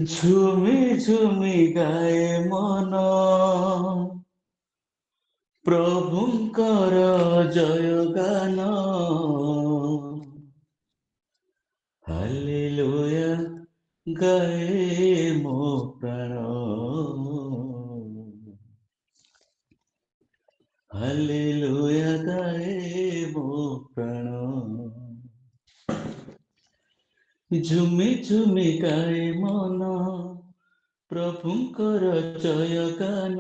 ঝুমি ঝুমি গায়ে মন প্রভুঙ্কর জয় গান। হালেলুয়া গায়ে ମୋ ପ୍ରାଣ, ହାଲେଲୁୟା ଗାଏ ମୋ ପ୍ରାଣ। ଝୁମି ଝୁମି ଗାଏ ମନ ପ୍ରଭୁଙ୍କର ଜୟ ଗାନ।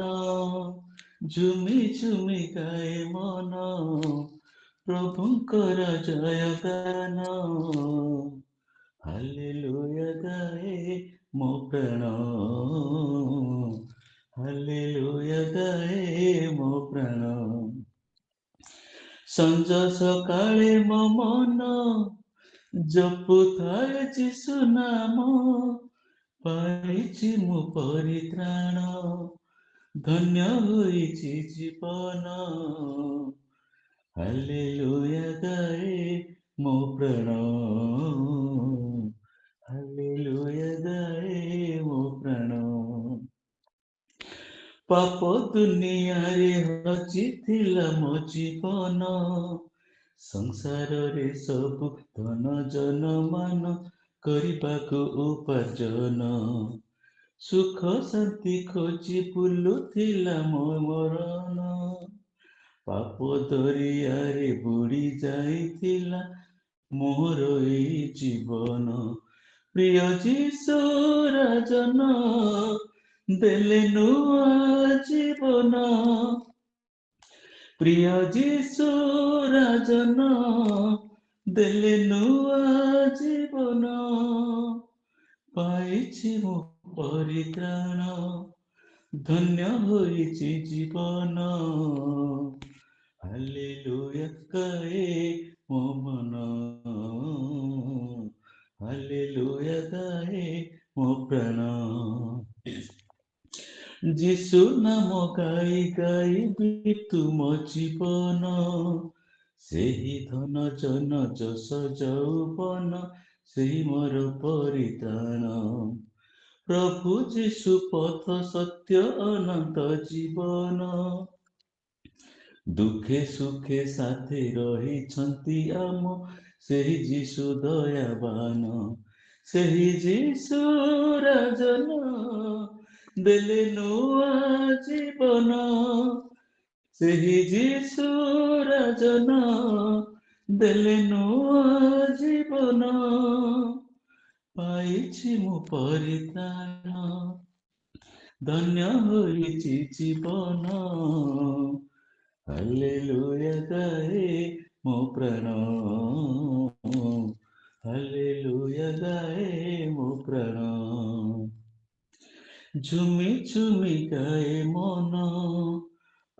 ଝୁମି ଝୁମି ଗାଏ ମନ ପ୍ରଭୁଙ୍କର ଜୟ ଗାନ। ହାଲେଲୁୟା ଗାଏ ମୋ ପ୍ରାଣ, ହାଲେଲୁୟା ଗାଏ ମୋ ପ୍ରାଣ। ସଞ୍ଜ ସକାଳେ ମୋ ମନ ଜପୁଥାଏ ଯୀଶୁ ନାମ। ପାଇଛି ମୁଁ ପରିତ୍ରାଣ, ଧନ୍ୟ ହୋଇଛି ଜୀବନ। ହାଲେଲୁୟା ଗାଏ ମୋ ପ୍ରାଣ, ହାଲେଲୁୟା ଗାଏ ମୋ ପ୍ରାଣ। ପାପ ଦୁନିଆରେ ହଜିଥିଲା ମୋ ଜୀବନ। ସଂସାରରେ ସବୁ ଧନ ଜନ ମାନ କରିବାକୁ ଉପାର୍ଜନ। ସୁଖ ଶାନ୍ତି ଖୋଜି ବୁଲୁଥିଲା ମୋ ମରଣ। ପାପ ଦରିଆରେ ବୁଡ଼ି ଯାଇଥିଲା ମୋର ଏଇ ଜୀବନ। ପ୍ରିୟ ଯୀଶୁ ରାଜନ ଦେଲେ ନୂଆ ଜୀବନ। ପ୍ରିୟ ଯୀଶୁ ରାଜନ ଦେଲେ ନୂଆ ଜୀବନ। ପାଇଛି ମୁଁ ପରିତ୍ରାଣ, ଧନ୍ୟ ହୋଇଛି ଜୀବନ। ହାଲେଲୁୟା ଗାଏ ମୋ ମନ, ହାଲେଲୁୟା ଗାଏ ମୋ ପ୍ରାଣ। ଯୀଶୁ ନାମ ଗାଇ ଗାଇବି ତୁମ ଜୀବନ। ସେହି ଧନ ଜନ ଯଶ ଯୌବନ ସେହି ମୋର ପରିତ୍ରାଣ। ପ୍ରଭୁ ଯୀଶୁ ପଥ ସତ୍ୟ ଅନନ୍ତ ଜୀବନ। ଦୁଃଖେ ସୁଖେ ସାଥେ ରହିଛନ୍ତି ଆମ ସେହି ଯୀଶୁ ଦୟାବାନ। ସେହି ଯୀଶୁ ରାଜନ ଦେଲେ ନୂଆ ଜୀବନ। ସେହି ଯୀଶୁ ରାଜନ ଦେଲେ ନୂଆ ଜୀବନ। ପାଇଛି ମୁଁ ପରିତ୍ରାଣ, ଧନ୍ୟ ହୋଇଛି ଜୀବନ। ହାଲେଲୁୟା ଗାଏ ମୋ ପ୍ରାଣ, ହାଲେଲୁୟା ଗାଏ ମୋ ପ୍ରାଣ। ଝୁମି ଝୁମି ଗାଏ ମନ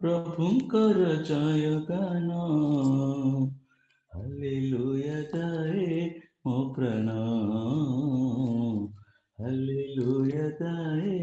ପ୍ରଭୁଙ୍କର ଜୟ ଗାନ। ହାଲେଲୁୟା ଗାଏ ମୋ ପ୍ରାଣ, ହାଲେଲୁୟା ଗାଏ